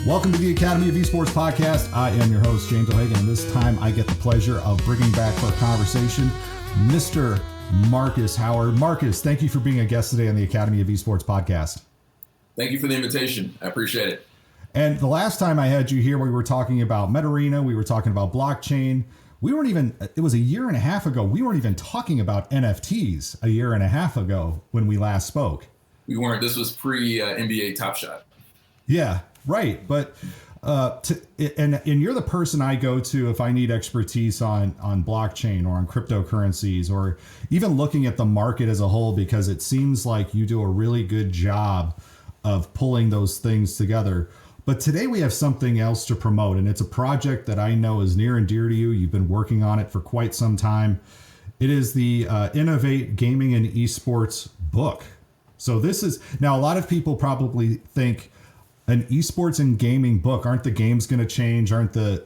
Welcome to the Academy of Esports podcast. I am your host, James O'Hagan, and this time I get the pleasure of bringing back for a conversation Mr. Marcus Howard. Marcus, thank you for being a guest today on the Academy of Esports podcast. Thank you for the invitation. I appreciate it. And the last time I had you here, we were talking about MetaArena, we were talking about blockchain. It was a year and a half ago, we weren't even talking about NFTs a year and a half ago when we last spoke. We weren't. This was pre-NBA Top Shot. Yeah. Right. But and you're the person I go to if I need expertise on blockchain or on cryptocurrencies or even looking at the market as a whole, because it seems like you do a really good job of pulling those things together. But today we have something else to promote, and it's a project that I know is near and dear to you. You've been working on it for quite some time. It is the Innovate Gaming and Esports book. So this is now a lot of people probably think, an esports and gaming book, aren't the games going to change? Aren't the,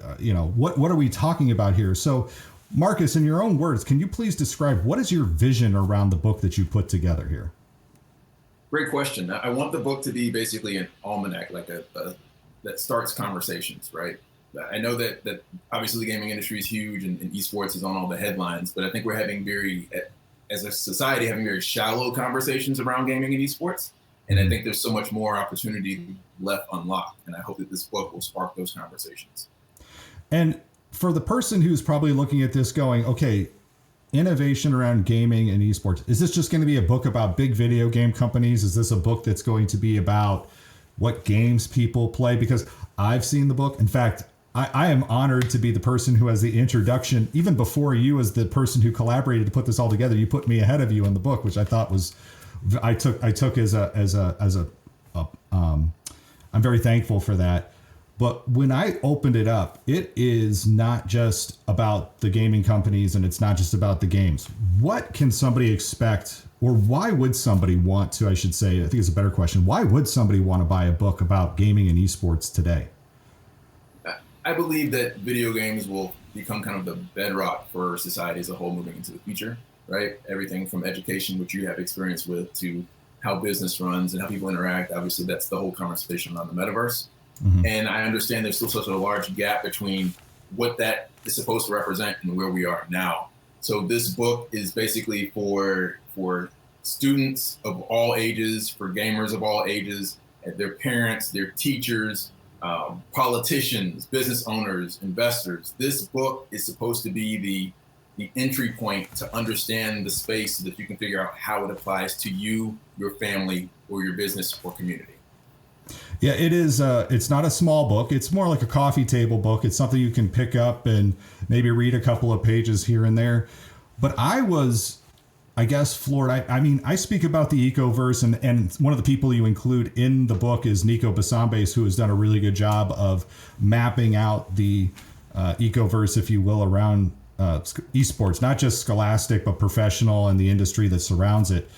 what are we talking about here? So Marcus, in your own words, can you please describe what is your vision around the book that you put together here? Great question. I want the book to be basically an almanac, like that starts conversations, right? I know that obviously the gaming industry is huge and esports is on all the headlines, but I think we're having as a society, having very shallow conversations around gaming and esports. And I think there's so much more opportunity left unlocked. And I hope that this book will spark those conversations. And for the person who's probably looking at this going, okay, innovation around gaming and esports, is this just going to be a book about big video game companies? Is this a book that's going to be about what games people play? Because I've seen the book. In fact, I am honored to be the person who has the introduction, even before you as the person who collaborated to put this all together. You put me ahead of you in the book, which I thought was, I took as I'm very thankful for that. But when I opened it up, it is not just about the gaming companies and it's not just about the games. What can somebody expect, or why would somebody want to, I should say, I think it's a better question. Why would somebody want to buy a book about gaming and esports today? I believe that video games will become kind of the bedrock for society as a whole moving into the future. Right? Everything from education, which you have experience with, to how business runs and how people interact. Obviously, that's the whole conversation on the metaverse. Mm-hmm. And I understand there's still such a large gap between what that is supposed to represent and where we are now. So this book is basically for students of all ages, for gamers of all ages, their parents, their teachers, politicians, business owners, investors. This book is supposed to be the entry point to understand the space so that you can figure out how it applies to you, your family, or your business or community. Yeah, it is. It's not a small book. It's more like a coffee table book. It's something you can pick up and maybe read a couple of pages here and there. But I was, I guess, floored. I mean, I speak about the ecoverse, and one of the people you include in the book is Nico Basambes, who has done a really good job of mapping out the ecoverse, if you will, around esports, not just scholastic, but professional and the industry that surrounds it.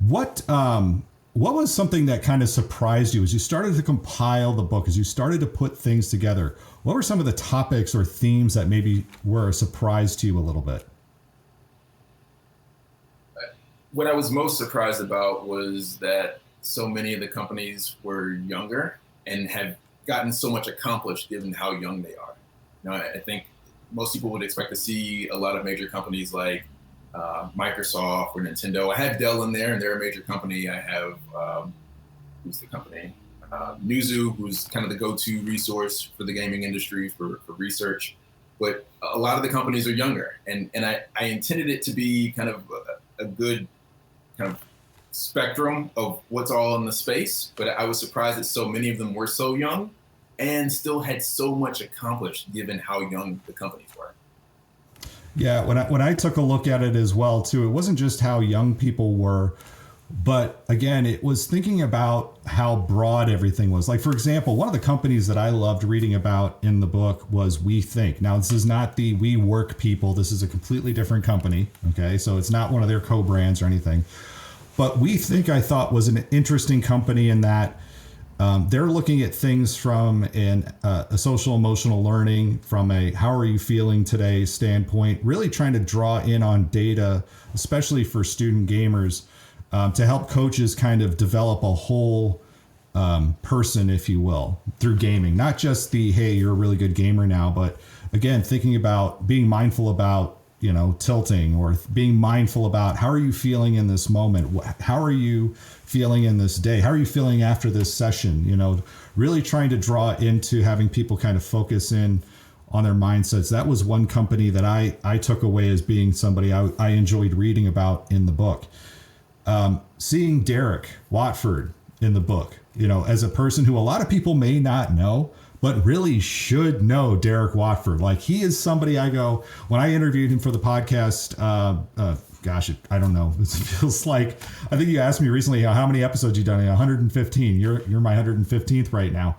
What was something that kind of surprised you as you started to compile the book, as you started to put things together? What were some of the topics or themes that maybe were a surprise to you a little bit? What I was most surprised about was that so many of the companies were younger and have gotten so much accomplished given how young they are. I think most people would expect to see a lot of major companies like Microsoft or Nintendo. I have Dell in there, and they're a major company. I have, who's the company? Newzoo, who's kind of the go-to resource for the gaming industry for research. But a lot of the companies are younger. And I intended it to be kind of a good kind of spectrum of what's all in the space. But I was surprised that so many of them were so young and still had so much accomplished given how young the companies were. Yeah, when I took a look at it as well, too, it wasn't just how young people were, but again, it was thinking about how broad everything was. Like, for example, one of the companies that I loved reading about in the book was WeThink. Now, this is not the WeWork people. This is a completely different company. Okay, so it's not one of their co-brands or anything. But WeThink, I thought, was an interesting company in that they're looking at things from a social emotional learning, from a how are you feeling today standpoint, really trying to draw in on data, especially for student gamers, to help coaches kind of develop a whole person, if you will, through gaming. Not just the, hey, you're a really good gamer now, but again, thinking about being mindful about, tilting, or being mindful about how are you feeling in this moment? How are you feeling in this day? How are you feeling after this session? Really trying to draw into having people kind of focus in on their mindsets. That was one company that I took away as being somebody I enjoyed reading about in the book. Seeing Derek Watford in the book, as a person who a lot of people may not know, but really should know Derek Watford. Like, he is somebody I go, when I interviewed him for the podcast, I don't know. It feels like, I think you asked me recently how many episodes you've done. 115. You're my 115th right now.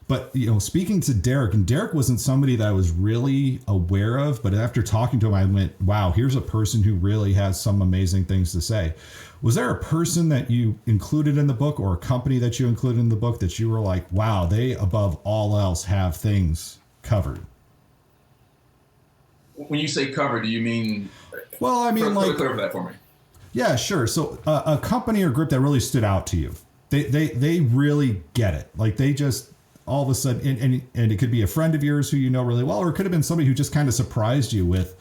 But, speaking to Derek, and Derek wasn't somebody that I was really aware of, but after talking to him, I went, wow, here's a person who really has some amazing things to say. Was there a person that you included in the book, or a company that you included in the book, that you were like, wow, they above all else have things covered? When you say covered, do you mean? Well, I mean, clarify that for me. Yeah, sure. So a company or group that really stood out to you, they really get it. Like, they just all of a sudden, and it could be a friend of yours who you know really well, or it could have been somebody who just kind of surprised you with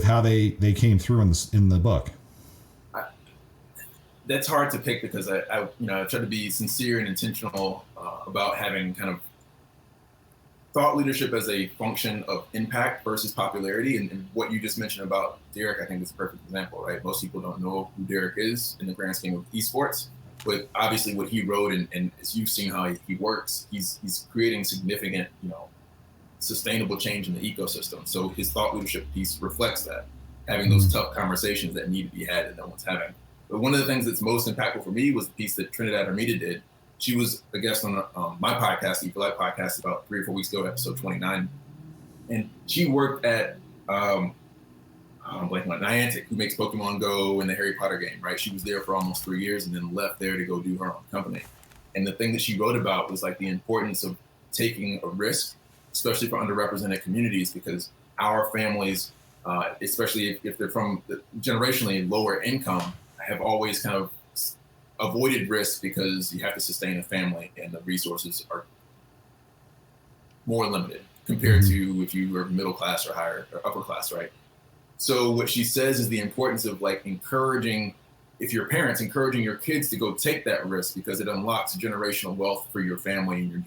how they came through in the book. That's hard to pick, because I try to be sincere and intentional about having kind of thought leadership as a function of impact versus popularity. And what you just mentioned about Derek, I think is a perfect example, right? Most people don't know who Derek is in the grand scheme of esports, but obviously what he wrote, and as you've seen how he works, he's creating significant, sustainable change in the ecosystem. So his thought leadership piece reflects that, having those tough conversations that need to be had that no one's having. But one of the things that's most impactful for me was the piece that Trinidad Armida did. She was a guest on my podcast, the Equalite podcast, about 3 or 4 weeks ago, episode 29. And she worked at Niantic, who makes Pokemon Go and the Harry Potter game, right? She was there for almost 3 years and then left there to go do her own company. And the thing that she wrote about was like the importance of taking a risk, especially for underrepresented communities, because our families, especially if they're from generationally lower income, have always kind of avoided risk because you have to sustain a family and the resources are more limited compared to if you were middle class or higher or upper class, right? So what she says is the importance of encouraging your kids to go take that risk, because it unlocks generational wealth for your family and the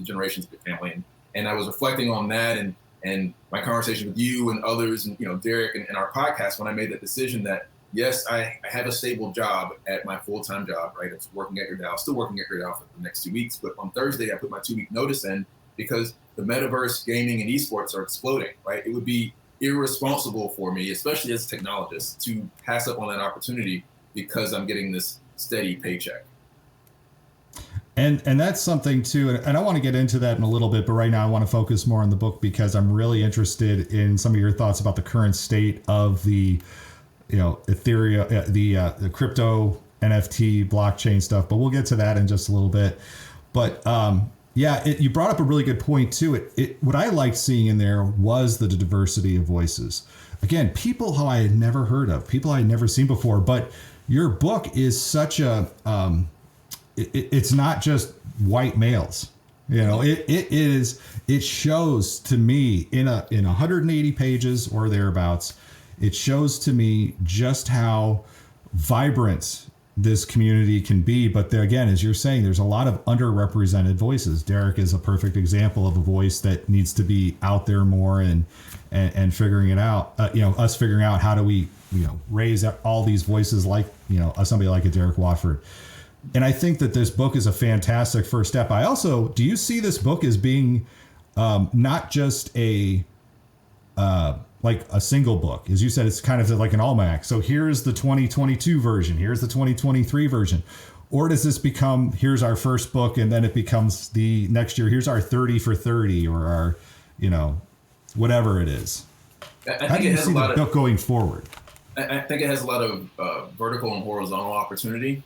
generations of your family. And I was reflecting on that and my conversation with you and others and, Derek and our podcast, when I made that decision that, yes, I have a stable job at my full-time job, right? It's working at Your DAO, still working at Your DAO for the next 2 weeks. But on Thursday, I put my 2-week notice in because the metaverse, gaming, and esports are exploding, right? It would be irresponsible for me, especially as a technologist, to pass up on that opportunity because I'm getting this steady paycheck. And that's something too, and I want to get into that in a little bit, but right now I want to focus more on the book, because I'm really interested in some of your thoughts about the current state of the Ethereum, the crypto, NFT, blockchain stuff, but we'll get to that in just a little bit. But you brought up a really good point too. What I liked seeing in there was the diversity of voices. Again, people who I had never heard of, people I had never seen before. But your book is such a, it's not just white males. It shows to me in 180 pages or thereabouts. It shows to me just how vibrant this community can be. But there, again, as you're saying, there's a lot of underrepresented voices. Derek is a perfect example of a voice that needs to be out there more and figuring it out, us figuring out how do we, raise all these voices like, somebody like a Derek Watford. And I think that this book is a fantastic first step. Do you see this book as being not just like a single book? As you said, it's kind of like an almanac. So here's the 2022 version. Here's the 2023 version. Or does this become, here's our first book, and then it becomes the next year, here's our 30 for 30 or our, whatever it is. How do you see the book going forward? I think it has a lot of vertical and horizontal opportunity.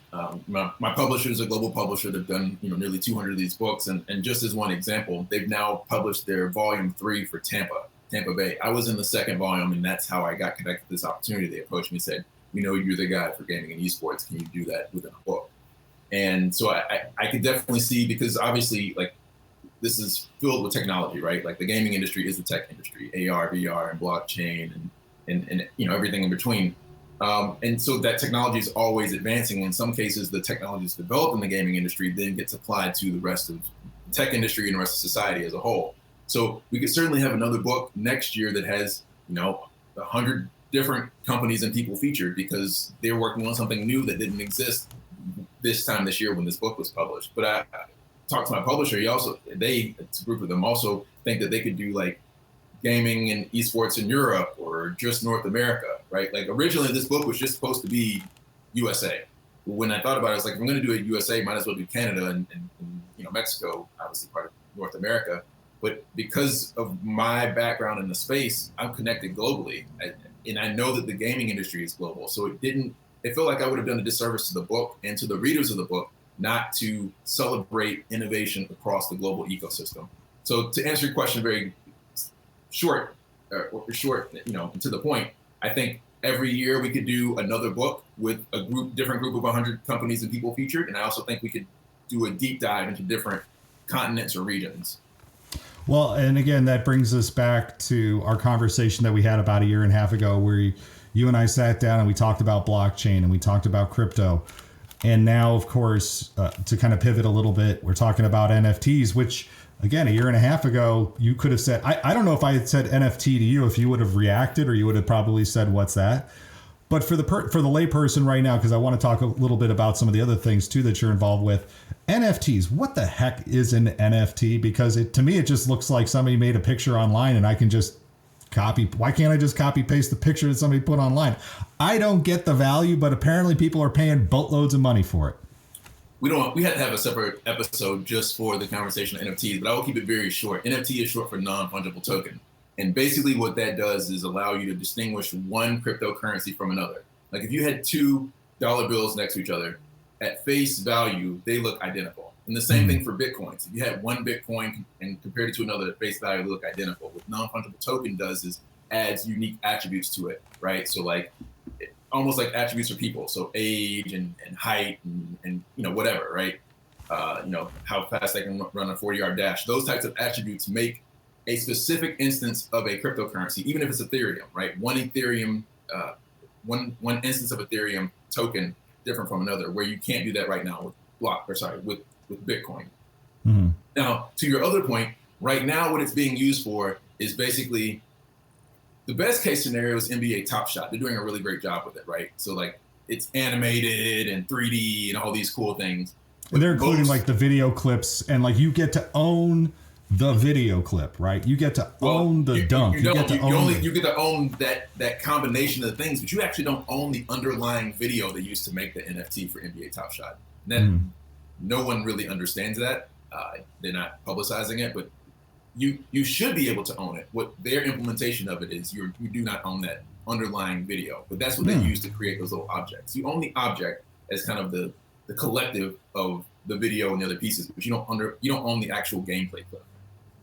My publisher is a global publisher. They've done nearly 200 of these books. And just as one example, they've now published their volume 3 for Tampa Bay. I was in the second volume, and that's how I got connected to this opportunity. They approached me and said, we know you're the guy for gaming and esports. Can you do that within a book? And so I could definitely see, because obviously like this is filled with technology, right? Like the gaming industry is the tech industry, AR, VR, and blockchain, and you know, everything in between. And so that technology is always advancing. In some cases, the technology that's developed in the gaming industry then gets applied to the rest of the tech industry and the rest of society as a whole. So we could certainly have another book next year that has, you know, 100 different companies and people featured because they're working on something new that didn't exist this time this year when this book was published. But I talked to my publisher. It's a group of them also think that they could do like gaming and esports in Europe or just North America, right? Like originally this book was just supposed to be USA. When I thought about it, I was like, if I'm going to do it USA, might as well do Canada and you know, Mexico, obviously part of North America. But because of my background in the space, I'm connected globally. And I know that the gaming industry is global. So it felt like I would have done a disservice to the book and to the readers of the book not to celebrate innovation across the global ecosystem. So to answer your question very short, you know, to the point, I think every year we could do another book with a different group of 100 companies and people featured. And I also think we could do a deep dive into different continents or regions. Well, and again, that brings us back to our conversation that we had about a year and a half ago, where you and I sat down and we talked about blockchain and we talked about crypto. And now, of course, to kind of pivot a little bit, we're talking about NFTs, which, again, a year and a half ago, you could have said, I don't know if I had said NFT to you, if you would have reacted, or you would have probably said, what's that? But for the layperson right now, because I want to talk a little bit about some of the other things too that you're involved with, NFTs, what the heck is an NFT? Because to me, it just looks like somebody made a picture online and I can just why can't I just copy paste the picture that somebody put online? I don't get the value, but apparently people are paying boatloads of money for it. We had to have a separate episode just for the conversation of NFTs, but I will keep it very short. NFT is short for non-fungible token. And basically what that does is allow you to distinguish one cryptocurrency from another. Like if you had $2 bills next to each other, at face value, they look identical. And the same thing for Bitcoins. If you had one Bitcoin and compared it to another at face value, they look identical. What non-fungible token does is adds unique attributes to it, right? So like almost like attributes for people. So age and height and you know, whatever, right? You know, how fast they can run a 40-yard dash. Those types of attributes make a specific instance of a cryptocurrency, even if it's Ethereum, right? One Ethereum, one instance of Ethereum token different from another, where you can't do that right now with Bitcoin. Mm-hmm. Now, to your other point, right now what it's being used for is basically the best case scenario is NBA Top Shot. They're doing a really great job with it, right? So like it's animated and 3D and all these cool things. And they're including like the video clips and like you get to own the video clip, right? You get to own the dunk. You get to own that combination of things, but you actually don't own the underlying video they used to make the NFT for NBA Top Shot. And then no one really understands that. They're not publicizing it, but you should be able to own it. What their implementation of it is, you do not own that underlying video, but that's what they use to create those little objects. You own the object as kind of the collective of the video and the other pieces, but you don't own the actual gameplay clip.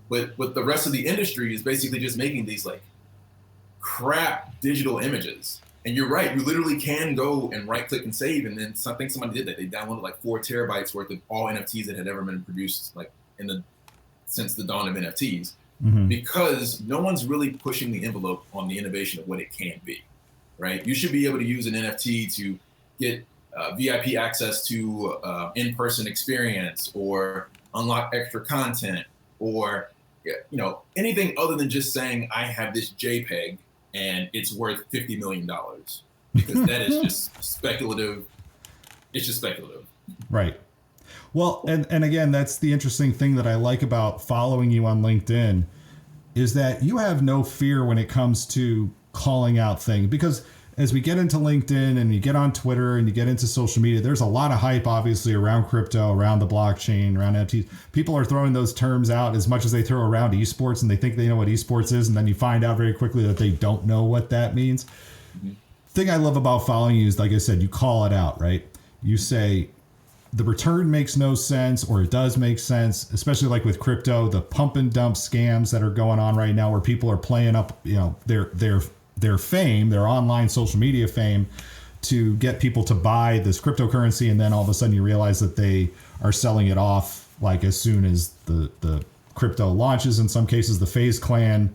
But the rest of the industry is basically just making these like crap digital images. And you're right, you literally can go and right click and save. And then somebody did that. They downloaded like 4 terabytes worth of all NFTs that had ever been produced like since the dawn of NFTs, because no one's really pushing the envelope on the innovation of what it can be, right? You should be able to use an NFT to get VIP access to in-person experience or unlock extra content or anything other than just saying I have this JPEG and it's worth $50 million, because that is just speculative. It's just speculative. Right. Well, and again, that's the interesting thing that I like about following you on LinkedIn is that you have no fear when it comes to calling out things, because as we get into LinkedIn and you get on Twitter and you get into social media, there's a lot of hype, obviously, around crypto, around the blockchain, around NFTs. People are throwing those terms out as much as they throw around esports, and they think they know what esports is, and then you find out very quickly that they don't know what that means. The thing I love about following you is, like I said, you call it out, right? You say the return makes no sense, or it does make sense, especially like with crypto, the pump and dump scams that are going on right now, where people are playing up, their fame, their online social media fame, to get people to buy this cryptocurrency, and then all of a sudden you realize that they are selling it off like as soon as the crypto launches. In some cases, the FaZe Clan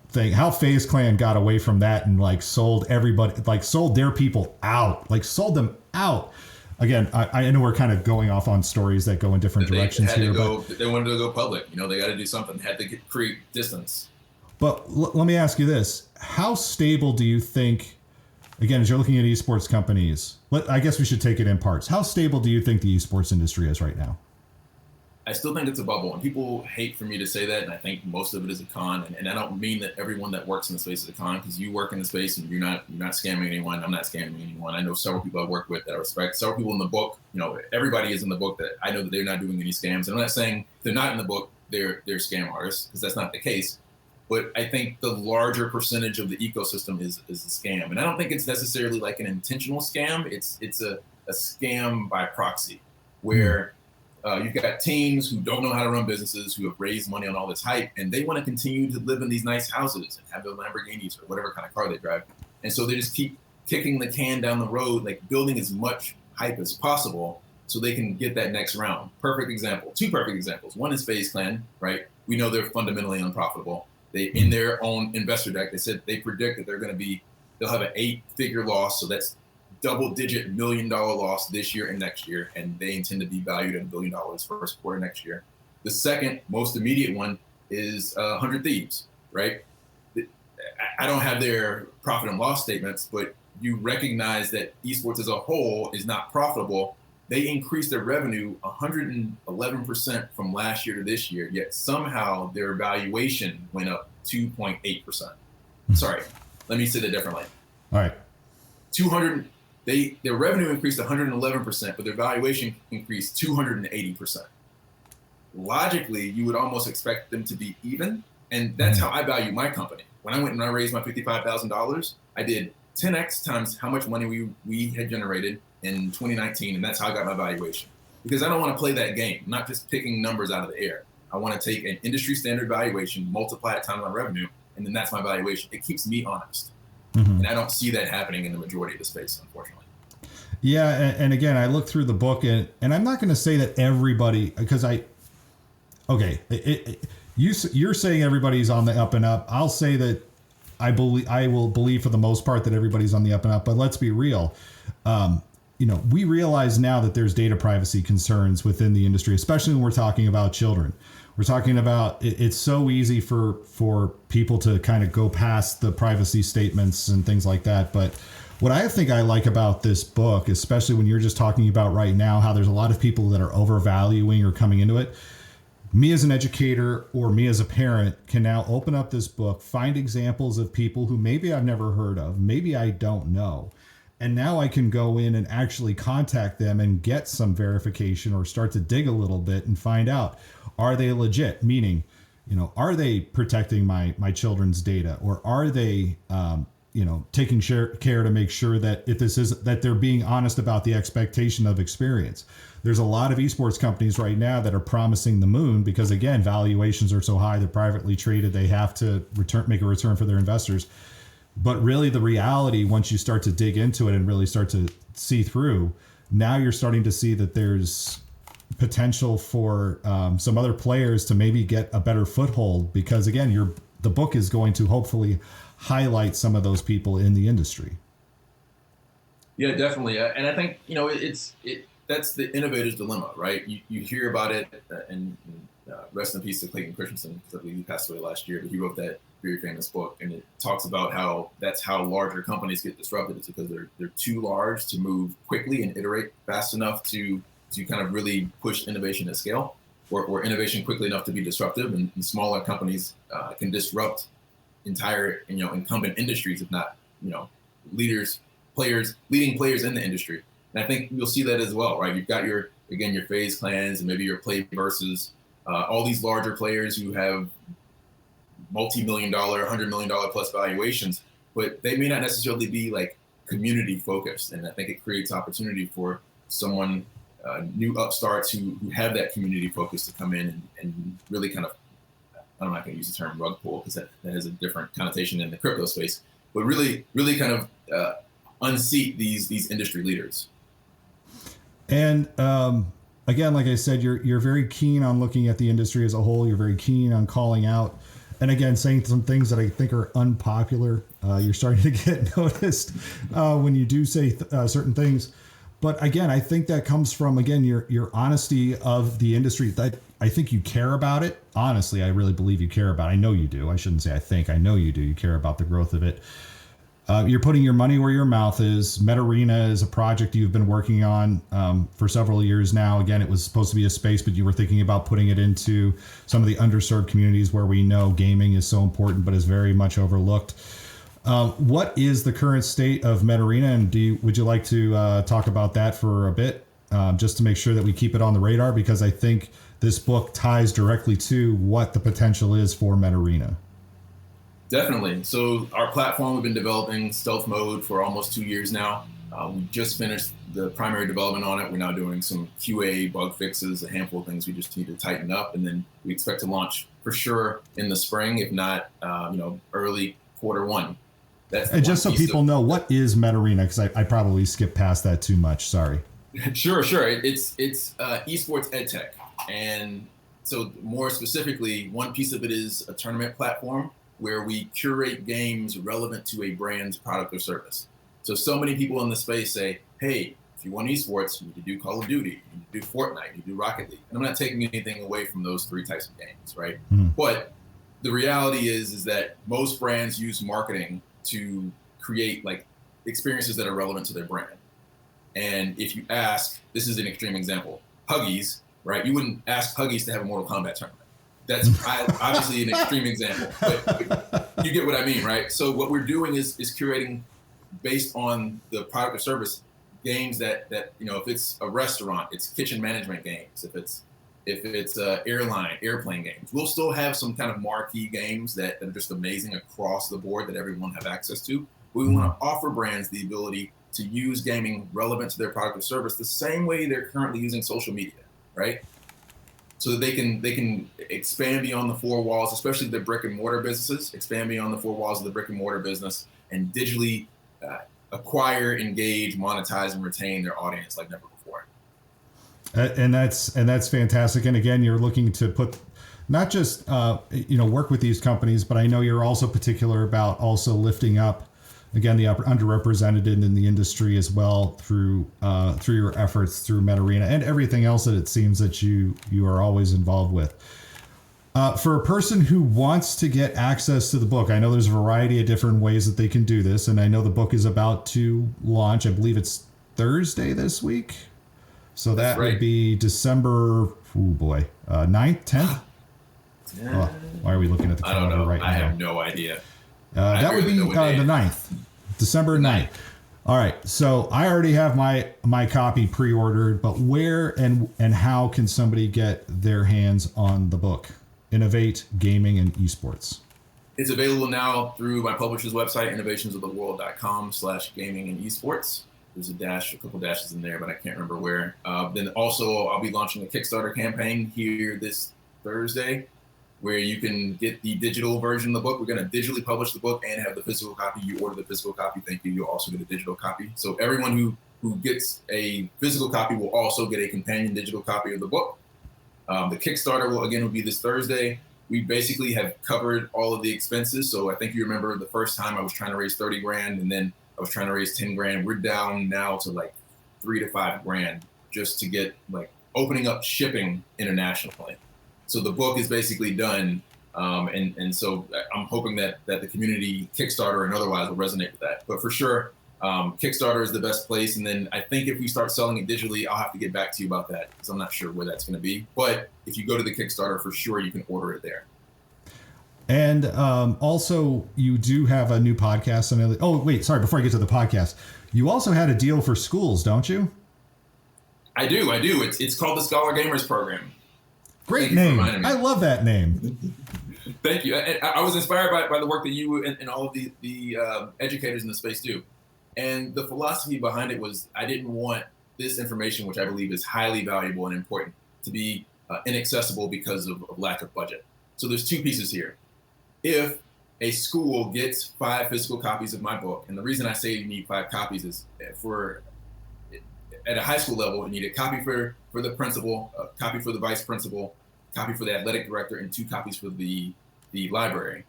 thing, how FaZe Clan got away from that and like sold everybody, like sold their people out, like sold them out. Again, I know we're kind of going off on stories that go in different directions here. But they wanted to go public. You know, they got to do something. They had to create distance. But let me ask you this. How stable do you think, again, as you're looking at esports companies, I guess we should take it in parts. How stable do you think the esports industry is right now? I still think it's a bubble, and people hate for me to say that, and I think most of it is a con. And I don't mean that everyone that works in the space is a con, because you work in the space and you're not scamming anyone. I'm not scamming anyone. I know several people I work with that I respect. Several people in the book, you know, everybody is in the book that I know that they're not doing any scams. And I'm not saying they're not in the book, they're scam artists, because that's not the case. But I think the larger percentage of the ecosystem is a scam, and I don't think it's necessarily like an intentional scam. It's a scam by proxy, where you've got teams who don't know how to run businesses, who have raised money on all this hype, and they want to continue to live in these nice houses and have their Lamborghinis or whatever kind of car they drive. And so they just keep kicking the can down the road, like building as much hype as possible so they can get that next round. Perfect example, two perfect examples. One is FaZe Clan, right? We know they're fundamentally unprofitable. They, in their own investor deck, they said they predict that they'll have an 8-figure loss. So that's double-digit $1 million loss this year and next year, and they intend to be valued at $1 billion first quarter next year. The second most immediate one is 100 Thieves, right? I don't have their profit and loss statements, but you recognize that esports as a whole is not profitable. They increased their revenue 111% from last year to this year, yet somehow their valuation went up 2.8%. Sorry, let me say that differently. All right. Their revenue increased 111%, but their valuation increased 280%. Logically, you would almost expect them to be even, and that's how I value my company. When I went and I raised my $55,000, I did 10x times how much money we had generated in 2019, and that's how I got my valuation. Because I don't want to play that game, I'm not just picking numbers out of the air. I want to take an industry standard valuation, multiply it times my revenue, and then that's my valuation. It keeps me honest. Mm-hmm. And I don't see that happening in the majority of the space, unfortunately. Yeah, and again, I looked through the book, and I'm not going to say that everybody, because you're saying everybody's on the up and up. I'll say that I will believe for the most part that everybody's on the up and up. But let's be real. We realize now that there's data privacy concerns within the industry, especially when we're talking about children. We're talking about it's so easy for people to kind of go past the privacy statements and things like that. But what I think I like about this book, especially when you're just talking about right now, how there's a lot of people that are overvaluing or coming into it. Me as an educator or me as a parent can now open up this book, find examples of people who maybe I've never heard of, maybe I don't know. And now I can go in and actually contact them and get some verification or start to dig a little bit and find out, are they legit? Meaning, are they protecting my children's data, or are they, taking care to make sure that that they're being honest about the expectation of experience. There's a lot of esports companies right now that are promising the moon because, again, valuations are so high, they're privately traded, they have to make a return for their investors. But really the reality, once you start to dig into it and really start to see through, now you're starting to see that there's potential for some other players to maybe get a better foothold because, again, the book is going to hopefully highlight some of those people in the industry. Yeah, definitely. And I think, that's the innovator's dilemma, right? You hear about it, and rest in peace to Clayton Christensen, because I believe he passed away last year, but he wrote that very famous book, and it talks about how that's how larger companies get disrupted. It's because they're too large to move quickly and iterate fast enough to kind of really push innovation at scale, or innovation quickly enough to be disruptive, and smaller companies can disrupt entire incumbent industries, if not leading players in the industry. And I think you'll see that as well, right? You've got your FaZe Clans and maybe your Play versus all these larger players who have multi-million-dollar, $100 million plus valuations, but they may not necessarily be like community focused. And I think it creates opportunity for someone, new upstarts who have that community focus to come in and really kind of, I'm not going to use the term rug pull because that has a different connotation in the crypto space, but really kind of unseat these industry leaders. And again, like I said, you're very keen on looking at the industry as a whole. You're very keen on calling out, and again, saying some things that I think are unpopular. You're starting to get noticed when you do say certain things. But again, I think that comes from, again, your honesty of the industry. That I think you care about it. Honestly, I really believe you care about it. I know you do. I shouldn't say I think. I know you do. You care about the growth of it. You're putting your money where your mouth is. MetaArena is a project you've been working on for several years now. Again, it was supposed to be a space, but you were thinking about putting it into some of the underserved communities where we know gaming is so important, but is very much overlooked. What is the current state of MetaArena, and would you like to talk about that for a bit, just to make sure that we keep it on the radar? Because I think this book ties directly to what the potential is for MetaArena. Definitely. So our platform, we've been developing stealth mode for almost 2 years now. We just finished the primary development on it. We're now doing some QA bug fixes, a handful of things we just need to tighten up, and then we expect to launch for sure in the spring, if not, early Q1. And just so people know, what is MetaArena? Because I probably skipped past that too much. Sorry. Sure. It's esports edtech, and so more specifically, one piece of it is a tournament platform where we curate games relevant to a brand's product or service. So many people in the space say, hey, if you want esports, you need to do Call of Duty, you need to do Fortnite, you need to do Rocket League. And I'm not taking anything away from those three types of games, right? Mm-hmm. But the reality is that most brands use marketing to create like experiences that are relevant to their brand. And if you ask, this is an extreme example, Huggies, right? You wouldn't ask Huggies to have a Mortal Kombat tournament. That's obviously an extreme example, but you get what I mean, right? So what we're doing is curating based on the product or service games that if it's a restaurant, it's kitchen management games. If it's airplane games, we'll still have some kind of marquee games that are just amazing across the board that everyone have access to. We want to offer brands the ability to use gaming relevant to their product or service the same way they're currently using social media, right? So that they can expand beyond the four walls, especially the brick and mortar businesses, expand beyond the four walls of the brick and mortar business and digitally acquire, engage, monetize, and retain their audience like never before. And that's fantastic. And again, you're looking to put not just work with these companies, but I know you're also particular about also lifting up, again, the underrepresented in the industry as well through your efforts through MetaArena and everything else that it seems that you are always involved with. For a person who wants to get access to the book, I know there's a variety of different ways that they can do this, and I know the book is about to launch. I believe it's Thursday this week. So that would be December, 9th, 10th? Oh, why are we looking at the calendar right now? I have no idea. That would be the 9th, December 9th. All right. So I already have my copy pre-ordered, but where and how can somebody get their hands on the book, Innovate, Gaming, and Esports? It's available now through my publisher's website, innovationsoftheworld.com/gaming and esports. There's a couple dashes in there, but I can't remember where. Then also I'll be launching a Kickstarter campaign here this Thursday, where you can get the digital version of the book. We're going to digitally publish the book and have the physical copy. You order the physical copy, thank you. You'll also get a digital copy. So everyone who gets a physical copy will also get a companion digital copy of the book. The Kickstarter will be this Thursday. We basically have covered all of the expenses. So I think you remember the first time I was trying to raise 30 grand and then I was trying to raise 10 grand. We're down now to like 3 to 5 grand just to get like opening up shipping internationally. So the book is basically done, and so I'm hoping that the community, Kickstarter and otherwise, will resonate with that. But for sure, Kickstarter is the best place. And then I think if we start selling it digitally, I'll have to get back to you about that because I'm not sure where that's going to be. But if you go to the Kickstarter, for sure, you can order it there. And also, you do have a new podcast. Oh, wait, sorry. Before I get to the podcast, you also had a deal for schools, don't you? I do. It's called the Scholar Gamers Program. Great name. I love that name. Thank you. I was inspired by the work that you and all of the educators in the space do. And the philosophy behind it was I didn't want this information, which I believe is highly valuable and important, to be inaccessible because of lack of budget. So there's two pieces here. If a school gets 5 physical copies of my book, and the reason I say you need 5 copies is at a high school level, you need a copy for the principal, a copy for the vice principal, a copy for the athletic director, and 2 copies for the library.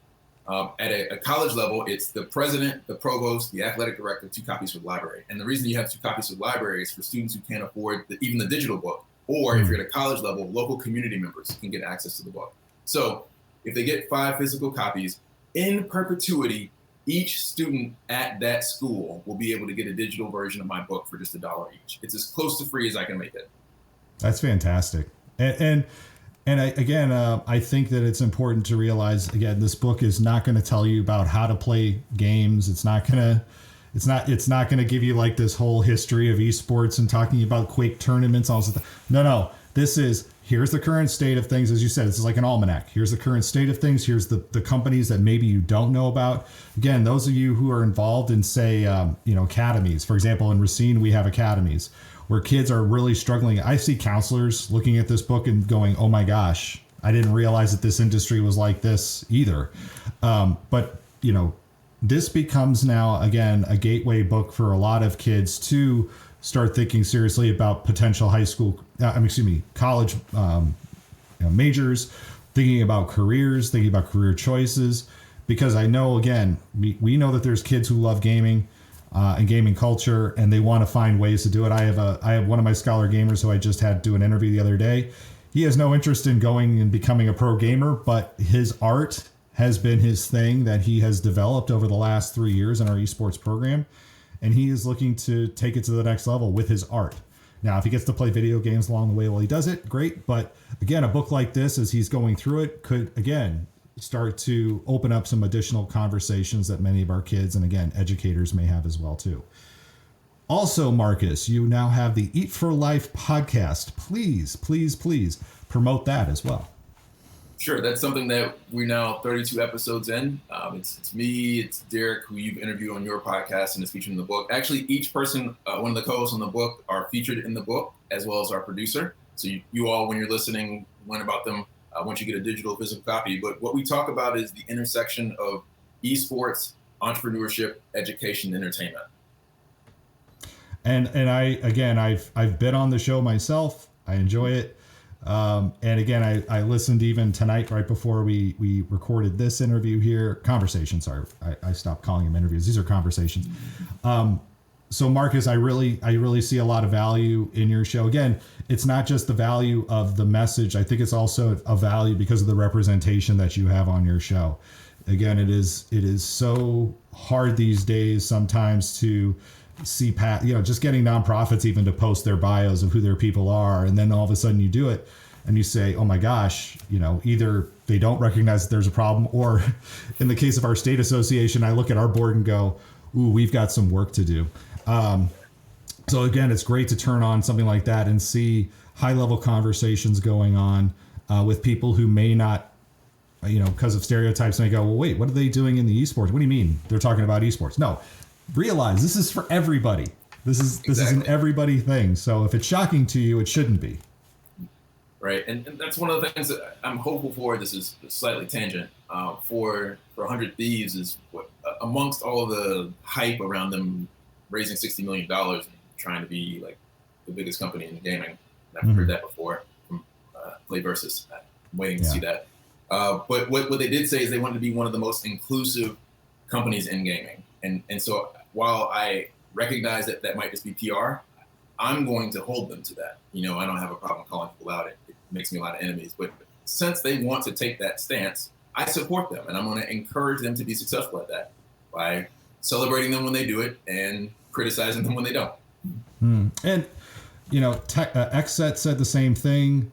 At a college level, it's the president, the provost, the athletic director, 2 copies for the library. And the reason you have 2 copies for the library is for students who can't afford even the digital book. Or if you're at a college level, local community members can get access to the book. So if they get 5 physical copies, in perpetuity, each student at that school will be able to get a digital version of my book for just $1 each. It's as close to free as I can make it. That's fantastic. And I think that it's important to realize, again, this book is not going to tell you about how to play games. It's not going to give you like this whole history of esports and talking about Quake tournaments. All this stuff. No. This is, here's the current state of things. As you said, this is like an almanac. Here's the current state of things. Here's the companies that maybe you don't know about. Again, those of you who are involved in, say, academies. For example, in Racine, we have academies where kids are really struggling. I see counselors looking at this book and going, oh my gosh, I didn't realize that this industry was like this either. But this becomes now, again, a gateway book for a lot of kids to start thinking seriously about potential college majors, thinking about careers, thinking about career choices. Because I know, again, we know that there's kids who love gaming and gaming culture, and they want to find ways to do it. I have one of my scholar gamers who I just had do an interview the other day. He has no interest in going and becoming a pro gamer, but his art has been his thing that he has developed over the last 3 years in our esports program. And he is looking to take it to the next level with his art. Now, if he gets to play video games along the way while he does it, great. But again, a book like this, as he's going through it, could, again, start to open up some additional conversations that many of our kids and, again, educators may have as well, too. Also, Marcus, you now have the Eat for Life podcast. Please promote that as well. Sure. That's something that we're now 32 episodes in. It's me, it's Derek, who you've interviewed on your podcast and is featured in the book. Actually, each person, one of the co-hosts on the book, are featured in the book, as well as our producer. So you all, when you're listening, learn about them once you get a digital physical copy. But what we talk about is the intersection of esports, entrepreneurship, education, and entertainment. And I've been on the show myself. I enjoy it. And again, I listened even tonight, right before we recorded this interview here. Conversation, sorry. I stopped calling them interviews. These are conversations. So Marcus, I really see a lot of value in your show. Again, it's not just the value of the message. I think it's also a value because of the representation that you have on your show. Again, it is so hard these days sometimes to see just getting nonprofits even to post their bios of who their people are, and then all of a sudden you do it and you say, oh my gosh, either they don't recognize that there's a problem, or in the case of our state association, I look at our board and go, ooh, we've got some work to do. So again, it's great to turn on something like that and see high level conversations going on with people who may not, because of stereotypes, may go, well, wait, what are they doing in the esports? What do you mean they're talking about esports? No. Realize this is for everybody. This is an everybody thing. So if it's shocking to you, it shouldn't be. Right, and that's one of the things that I'm hopeful for. This is slightly tangent. For 100 Thieves is what, amongst all of the hype around them raising $60 million and trying to be like the biggest company in gaming. And I've heard that before from Play Versus. I'm waiting to see that. But what they did say is they wanted to be one of the most inclusive companies in gaming. And so while I recognize that might just be PR, I'm going to hold them to that. I don't have a problem calling people out. It makes me a lot of enemies. But since they want to take that stance, I support them. And I'm going to encourage them to be successful at that by celebrating them when they do it and criticizing them when they don't. And, XSET said the same thing.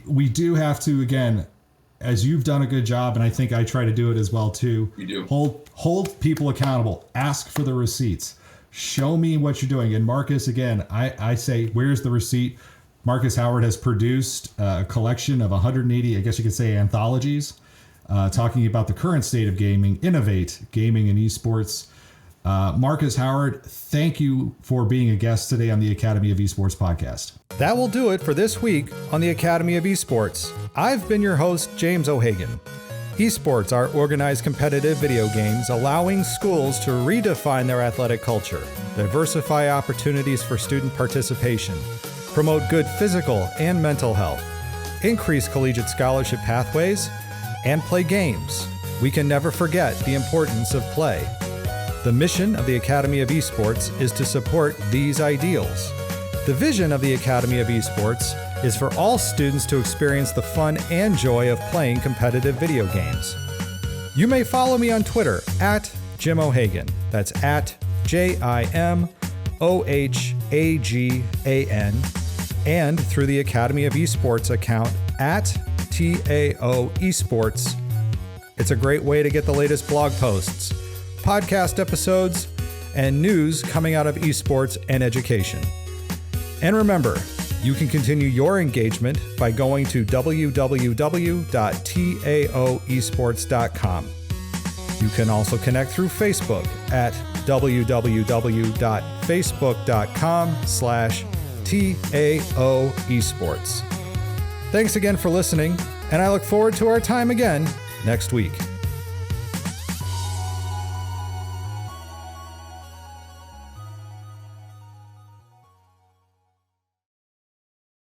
We do have to, again, as you've done a good job, and I think I try to do it as well too. You do. Hold people accountable. Ask for the receipts. Show me what you're doing. And Marcus, again, I say, where's the receipt? Marcus Howard has produced a collection of 180, I guess you could say, anthologies, talking about the current state of gaming, Innovate, gaming and esports. Marcus Howard, thank you for being a guest today on the Academy of Esports podcast. That will do it for this week on the Academy of Esports. I've been your host, James O'Hagan. Esports are organized competitive video games allowing schools to redefine their athletic culture, diversify opportunities for student participation, promote good physical and mental health, increase collegiate scholarship pathways, and play games. We can never forget the importance of play. The mission of the Academy of Esports is to support these ideals. The vision of the Academy of Esports is for all students to experience the fun and joy of playing competitive video games. You may follow me on Twitter at Jim O'Hagan. That's at JIMOHAGAN, and through the Academy of Esports account at TAO Esports. It's a great way to get the latest blog posts, podcast episodes, and news coming out of esports and education. And remember, you can continue your engagement by going to www.taoesports.com. You can also connect through Facebook at www.facebook.com/TAOesports. Thanks again for listening, and I look forward to our time again next week.